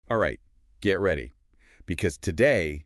All right, get ready, because today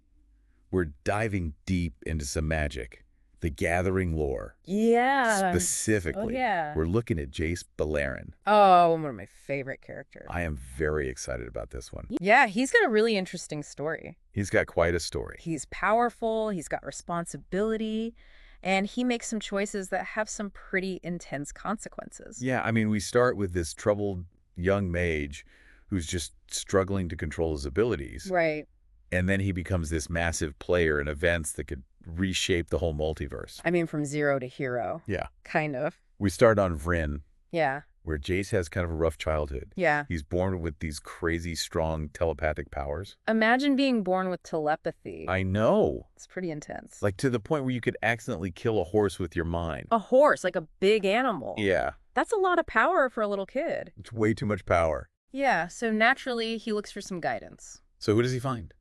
we're diving deep into some magic, the Gathering lore. Yeah. Oh, Specifically, yeah. we're looking at Jace Beleren. Oh, one of my favorite characters. I am very excited about this one. Yeah, he's got a really interesting story. He's got quite a story. He's powerful, he's got responsibility, and he makes some choices that have some pretty intense consequences. Yeah, I mean, we start with this troubled young mage who's just struggling to control his abilities, Right. and then he becomes this massive player in events that could reshape the whole multiverse. I mean, from zero to hero. Yeah. Kind of. We start on Vryn, Yeah. where Jace has kind of a rough childhood. Yeah. He's born with these crazy strong telepathic powers. Imagine being born with telepathy. I know. It's pretty intense. Like to the point where you could accidentally kill a horse with your mind. A horse, like a big animal. Yeah, That's a lot of power for a little kid. it's way too much power. Yeah, so naturally, he looks for some guidance. So who does he find?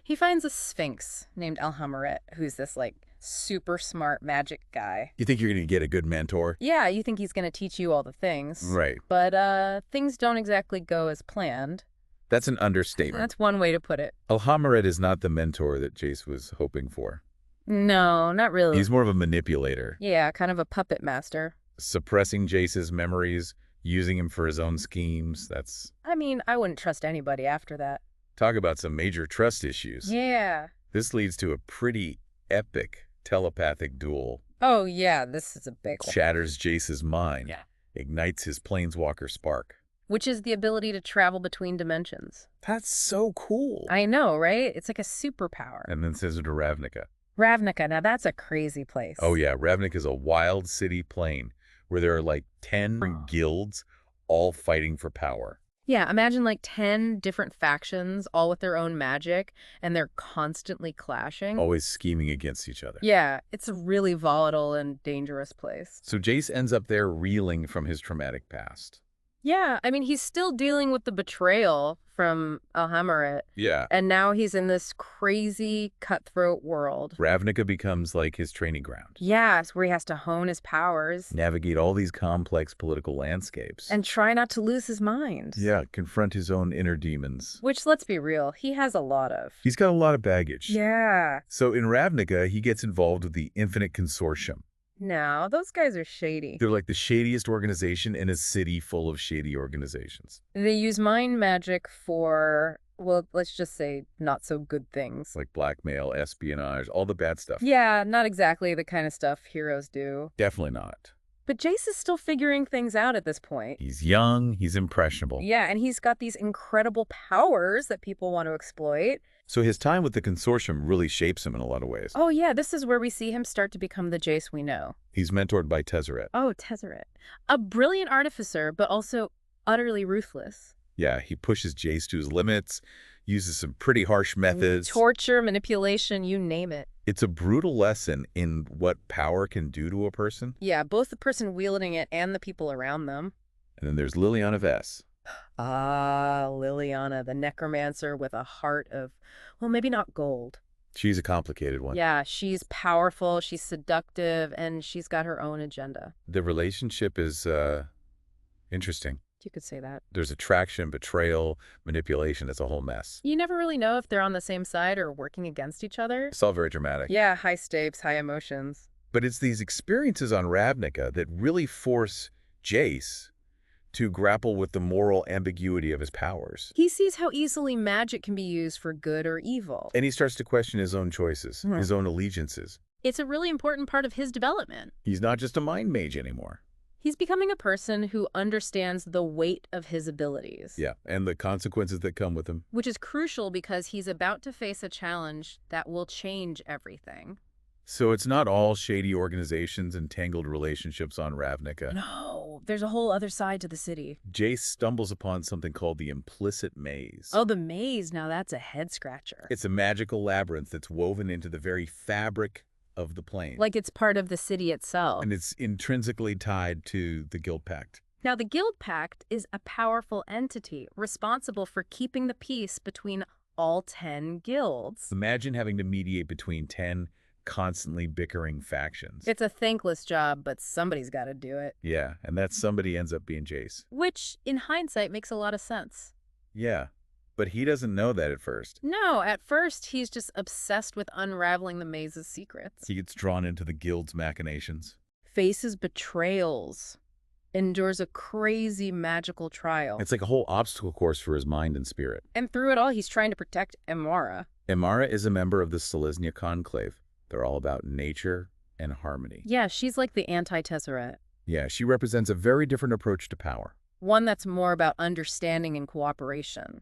He finds a sphinx named Alhamaret, who's this, like, super smart magic guy. You think you're going to get a good mentor? Yeah, you think he's going to teach you all the things. Right. But, things don't exactly go as planned. That's an understatement. That's one way to put it. Alhamaret is not the mentor that Jace was hoping for. No, not really. He's more of a manipulator, Yeah, kind of a puppet master. suppressing Jace's memories, using him for his own schemes. That's... I mean, I wouldn't trust anybody after that. Talk about some major trust issues. Yeah. This leads to a pretty epic telepathic duel. Oh, yeah, this is a big one. Shatters Jace's mind. Yeah. Ignites his Planeswalker spark. Which is the ability to travel between dimensions. That's so cool. I know, right? It's like a superpower. And then sends it to Ravnica. Ravnica, now that's a crazy place. Oh yeah, Ravnica is a wild city plane where there are like 10 guilds all fighting for power. Yeah, imagine like 10 different factions, all with their own magic, and they're constantly clashing. Always scheming against each other. Yeah, it's a really volatile and dangerous place. So Jace ends up there reeling from his traumatic past. Yeah, I mean, he's still dealing with the betrayal from Alhamaret, Yeah. and now he's in this crazy, cutthroat world. Ravnica becomes like his training ground. Yeah, it's where he has to hone his powers Navigate all these complex political landscapes. and try not to lose his mind. Yeah, confront his own inner demons. Which, let's be real, he has a lot of. He's got a lot of baggage. Yeah. So in Ravnica, he gets involved with the Infinite Consortium. No, those guys are shady. They're like the shadiest organization in a city full of shady organizations. They use mind magic for, well, let's just say not so good things. Like blackmail, espionage, all the bad stuff. Yeah, not exactly the kind of stuff heroes do. Definitely not. But Jace is still figuring things out at this point. He's young, he's impressionable. Yeah, and he's got these incredible powers that people want to exploit. So his time with the consortium really shapes him in a lot of ways. Oh yeah, this is where we see him start to become the Jace we know. He's mentored by Tezzeret. Oh, Tezzeret. A brilliant artificer, but also utterly ruthless. Yeah, he pushes Jace to his limits, uses some pretty harsh methods. Torture, manipulation, you name it. It's a brutal lesson in what power can do to a person. Yeah, both the person wielding it and the people around them. And then there's Liliana Vess. Ah, Liliana, the necromancer with a heart of, well, maybe not gold. She's a complicated one. Yeah, she's powerful, she's seductive, and she's got her own agenda. The relationship is interesting. You could say that. There's attraction, betrayal, manipulation. It's a whole mess. You never really know if they're on the same side or working against each other. It's all very dramatic. Yeah, high stakes, high emotions. But it's these experiences on Ravnica that really force Jace to grapple with the moral ambiguity of his powers. He sees how easily magic can be used for good or evil. And he starts to question his own choices, his own allegiances. It's a really important part of his development. He's not just a mind mage anymore. He's becoming a person who understands the weight of his abilities. Yeah, and the consequences that come with them. Which is crucial because he's about to face a challenge that will change everything. So it's not all shady organizations and tangled relationships on Ravnica. No, there's a whole other side to the city. Jace stumbles upon something called the implicit maze. Oh, the maze. Now that's a head-scratcher. It's a magical labyrinth that's woven into the very fabric of the plane. Like it's part of the city itself. And it's intrinsically tied to the Guild Pact. Now, the Guild Pact is a powerful entity responsible for keeping the peace between all 10 guilds. Imagine having to mediate between 10 constantly bickering factions. It's a thankless job, but somebody's got to do it. Yeah, and that somebody ends up being Jace. Which, in hindsight, makes a lot of sense. Yeah, But he doesn't know that at first. No, at first, he's just obsessed with unraveling the maze's secrets. He gets drawn into the guild's machinations. Faces betrayals, endures a crazy magical trial. It's like a whole obstacle course for his mind and spirit. And through it all, he's trying to protect Amara. Amara is a member of the Selesnya Conclave. They're all about nature and harmony. Yeah, she's like the anti-Tezzeret. Yeah, she represents a very different approach to power. One that's more about understanding and cooperation.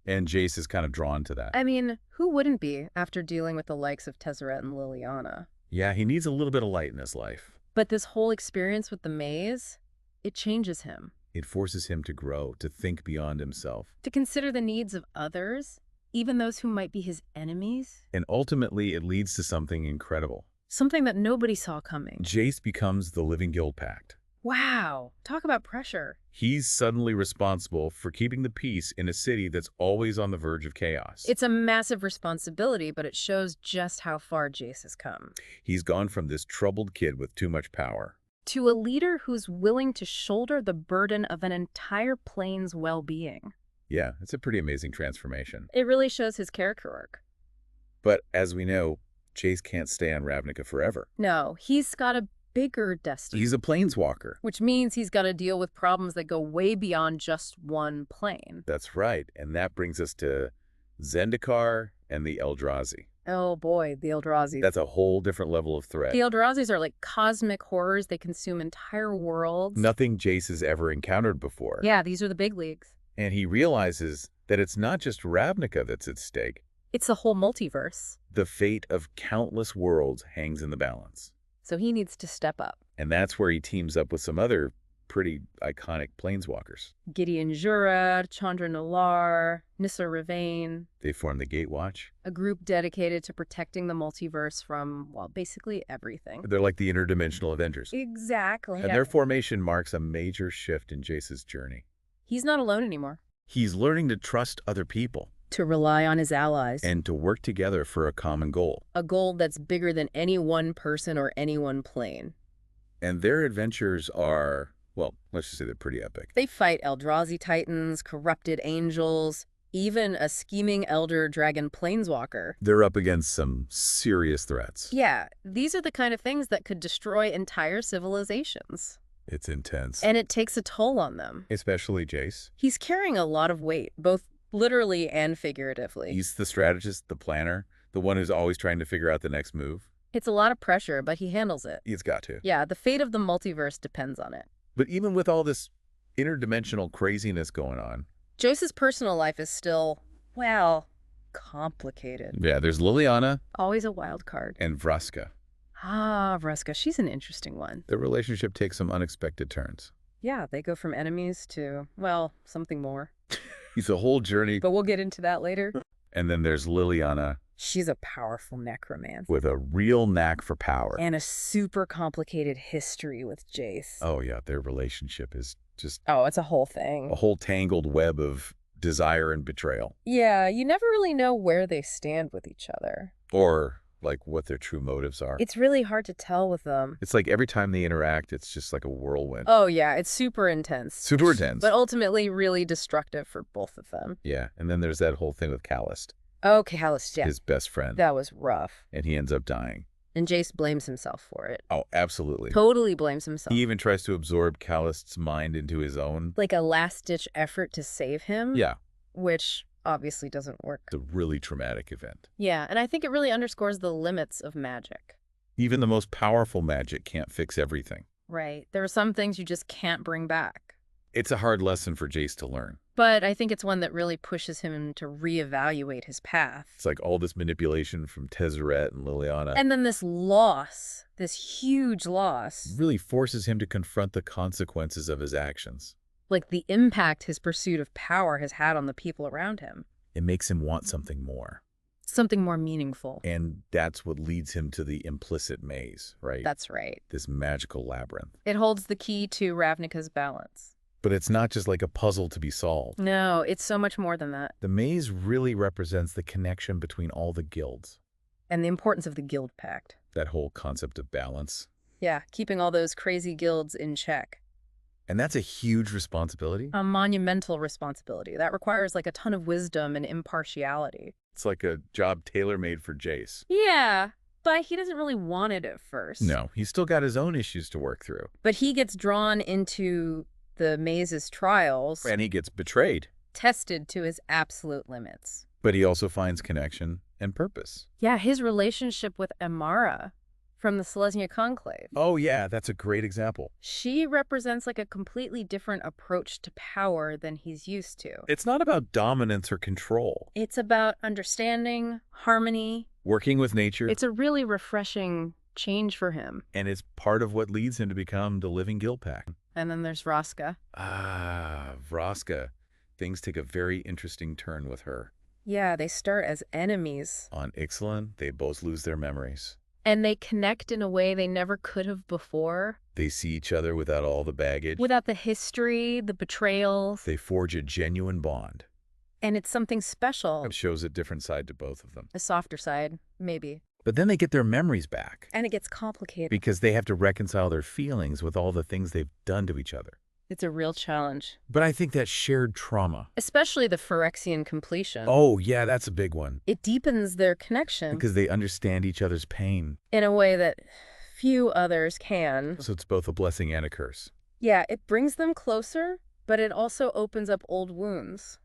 And Jace is kind of drawn to that. I mean, who wouldn't be after dealing with the likes of Tezzeret and Liliana? Yeah, he needs a little bit of light in his life. But this whole experience with the maze, it changes him. It forces him to grow, to think beyond himself. To consider the needs of others, even those who might be his enemies. And ultimately, it leads to something incredible. Something that nobody saw coming. Jace becomes the living guild pact. Wow, talk about pressure. He's suddenly responsible for keeping the peace in a city that's always on the verge of chaos. It's a massive responsibility, but it shows just how far Jace has come. He's gone from this troubled kid with too much power to a leader who's willing to shoulder the burden of an entire plane's well-being. Yeah, it's a pretty amazing transformation. It really shows his character arc. But as we know, Jace can't stay on Ravnica forever. No, he's got a bigger destiny. He's a planeswalker. Which means he's got to deal with problems that go way beyond just one plane. That's right, and that brings us to Zendikar and the Eldrazi. Oh boy, the Eldrazi. That's a whole different level of threat. The Eldrazi are like cosmic horrors. They consume entire worlds. Nothing Jace has ever encountered before. Yeah, these are the big leagues. And he realizes that it's not just Ravnica that's at stake. It's the whole multiverse. The fate of countless worlds hangs in the balance. So he needs to step up. And that's where he teams up with some other pretty iconic planeswalkers. Gideon Jura, Chandra Nalaar, Nissa Ravain. They form the Gatewatch. A group dedicated to protecting the multiverse from, well, basically everything. They're like the interdimensional Avengers. Exactly. And their formation marks a major shift in Jace's journey. He's not alone anymore. He's learning to trust other people. To rely on his allies. And to work together for a common goal. A goal that's bigger than any one person or any one plane. And their adventures are, well, let's just say they're pretty epic. They fight Eldrazi titans, corrupted angels, even a scheming elder dragon planeswalker. They're up against some serious threats. Yeah, these are the kind of things that could destroy entire civilizations. It's intense. And it takes a toll on them. Especially Jace. He's carrying a lot of weight, both literally and figuratively. He's the strategist, the planner, the one who's always trying to figure out the next move. It's a lot of pressure, but he handles it. He's got to. Yeah, the fate of the multiverse depends on it. But even with all this interdimensional craziness going on, Jace's personal life is still, well, complicated. Yeah, there's Liliana. Always a wild card. And Vraska. Ah, Vraska, she's an interesting one. Their relationship takes some unexpected turns. Yeah, they go from enemies to, well, something more. It's a whole journey. But we'll get into that later. And then there's Liliana. She's a powerful necromancer. With a real knack for power. And a super complicated history with Jace. Oh, yeah, their relationship is just... Oh, it's a whole thing. A whole tangled web of desire and betrayal. Yeah, you never really know where they stand with each other. Or, like, what their true motives are. It's really hard to tell with them. It's like every time they interact, it's just like a whirlwind. Oh, yeah, it's super intense. Super intense. But ultimately really destructive for both of them. Yeah, and then there's that whole thing with Callist. Oh, Callist, yeah. His best friend. That was rough. And he ends up dying. And Jace blames himself for it. Oh, absolutely. Totally blames himself. He even tries to absorb Callist's mind into his own. Like a last-ditch effort to save him. Yeah. Which obviously doesn't work. It's a really traumatic event. Yeah, and I think it really underscores the limits of magic. Even the most powerful magic can't fix everything. Right. There are some things you just can't bring back. It's a hard lesson for Jace to learn. But I think it's one that really pushes him to reevaluate his path. It's like all this manipulation from Tezzeret and Liliana. And then this loss, this huge loss. Really forces him to confront the consequences of his actions. Like the impact his pursuit of power has had on the people around him. It makes him want something more. Something more meaningful. And that's what leads him to the implicit maze, right? That's right. This magical labyrinth. It holds the key to Ravnica's balance. But it's not just like a puzzle to be solved. No, it's so much more than that. The maze really represents the connection between all the guilds. And the importance of the guild pact. That whole concept of balance. Yeah, keeping all those crazy guilds in check. And that's a huge responsibility. A monumental responsibility. That requires like a ton of wisdom and impartiality. It's like a job tailor-made for Jace. Yeah, but he doesn't really want it at first. No, he's still got his own issues to work through. But he gets drawn into the maze's trials, And he gets betrayed. tested to his absolute limits. But he also finds connection and purpose. Yeah, his relationship with Amara from the Selesnya Conclave. Oh, yeah, that's a great example. She represents like a completely different approach to power than he's used to. It's not about dominance or control. It's about understanding, harmony. Working with nature. It's a really refreshing change for him. And it's part of what leads him to become the living guild pack. And then there's Vraska. Ah, Vraska. Things take a very interesting turn with her. Yeah, they start as enemies. On Ixalan, they both lose their memories. And they connect in a way they never could have before. They see each other without all the baggage. Without the history, the betrayals. They forge a genuine bond. And it's something special. It shows a different side to both of them. A softer side, maybe. But then they get their memories back. And it gets complicated. Because they have to reconcile their feelings with all the things they've done to each other. It's a real challenge. But I think that shared trauma. Especially the Phyrexian completion. Oh, yeah, that's a big one. It deepens their connection. Because they understand each other's pain. In a way that few others can. So it's both a blessing and a curse. Yeah, it brings them closer, but it also opens up old wounds.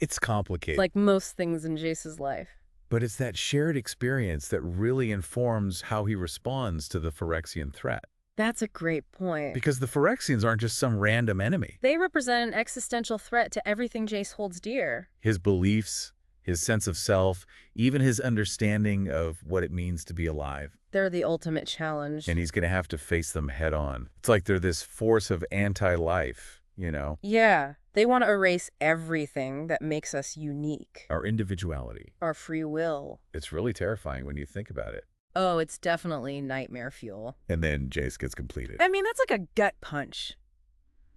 It's complicated. Like most things in Jace's life. But it's that shared experience that really informs how he responds to the Phyrexian threat. That's a great point. Because the Phyrexians aren't just some random enemy. They represent an existential threat to everything Jace holds dear. His beliefs, his sense of self, even his understanding of what it means to be alive. They're the ultimate challenge. And he's going to have to face them head on. It's like they're this force of anti-life, you know? Yeah, they want to erase everything that makes us unique. Our individuality. Our free will. It's really terrifying when you think about it. Oh, it's definitely nightmare fuel. And then Jace gets completed. I mean, that's like a gut punch.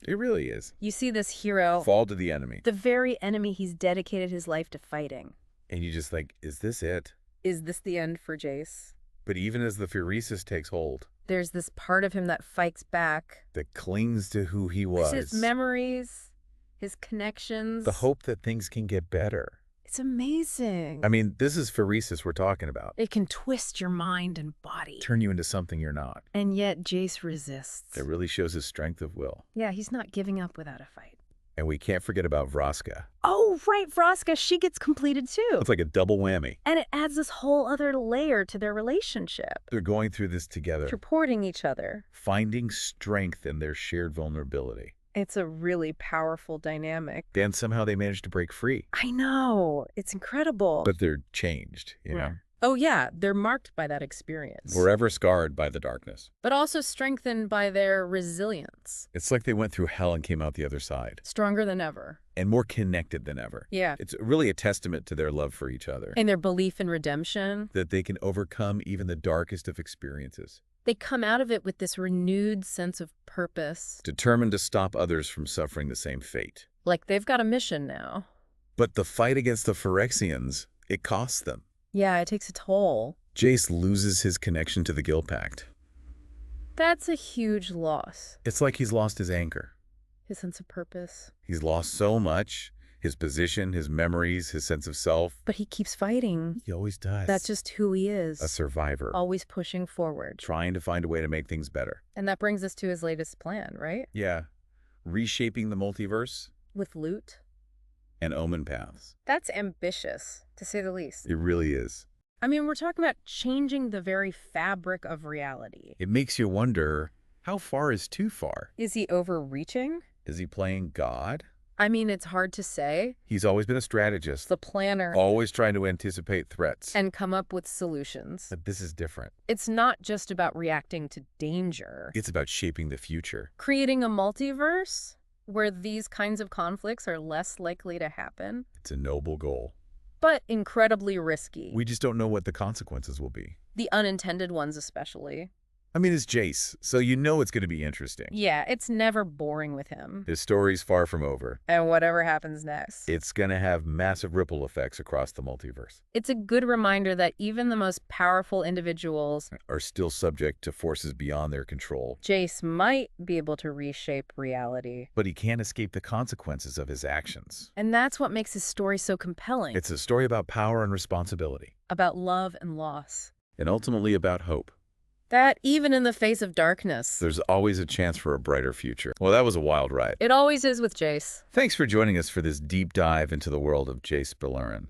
It really is. You see this hero, Fall to the enemy. the very enemy he's dedicated his life to fighting. And you just think, is this it? Is this the end for Jace? But even as the Phyresis takes hold, There's this part of him that fights back. that clings to who he was. His memories, his connections. The hope that things can get better. It's amazing. I mean, this is Phyresis we're talking about. It can twist your mind and body. Turn you into something you're not. And yet Jace resists. It really shows his strength of will. Yeah, he's not giving up without a fight. And we can't forget about Vraska. Oh, right, Vraska, she gets completed too. It's like a double whammy. And it adds this whole other layer to their relationship. They're going through this together, Supporting each other. finding strength in their shared vulnerability. It's a really powerful dynamic. Then somehow they manage to break free. I know. It's incredible. But they're changed, you know? Oh, yeah. They're marked by that experience. Forever scarred by the darkness. But also strengthened by their resilience. It's like they went through hell and came out the other side. Stronger than ever. And more connected than ever. Yeah. It's really a testament to their love for each other. And their belief in redemption. That they can overcome even the darkest of experiences. They come out of it with this renewed sense of purpose. Determined to stop others from suffering the same fate. Like they've got a mission now. But the fight against the Phyrexians, it costs them. Yeah, it takes a toll. Jace loses his connection to the Guild Pact. That's a huge loss. It's like he's lost his anchor. His sense of purpose. He's lost so much. His position, his memories, his sense of self. But he keeps fighting. He always does. That's just who he is. A survivor. Always pushing forward. Trying to find a way to make things better. And that brings us to his latest plan, right? Yeah. Reshaping the multiverse With loot. and omen paths. That's ambitious, to say the least. It really is. I mean, we're talking about changing the very fabric of reality. It makes you wonder, how far is too far? Is he overreaching? Is he playing God? I mean, it's hard to say. He's always been a strategist. The planner. Always trying to anticipate threats. And come up with solutions. But this is different. It's not just about reacting to danger. It's about shaping the future. Creating a multiverse where these kinds of conflicts are less likely to happen. It's a noble goal. But incredibly risky. We just don't know what the consequences will be. The unintended ones especially. I mean, it's Jace, so you know it's going to be interesting. Yeah, it's never boring with him. His story's far from over. And whatever happens next. It's going to have massive ripple effects across the multiverse. It's a good reminder that even the most powerful individuals Are still subject to forces beyond their control. Jace might be able to reshape reality. But he can't escape the consequences of his actions. And that's what makes his story so compelling. It's a story about power and responsibility. About love and loss. And ultimately about hope. That even in the face of darkness, There's always a chance for a brighter future. Well, that was a wild ride. it always is with Jace. Thanks for joining us for this deep dive into the world of Jace Beleren.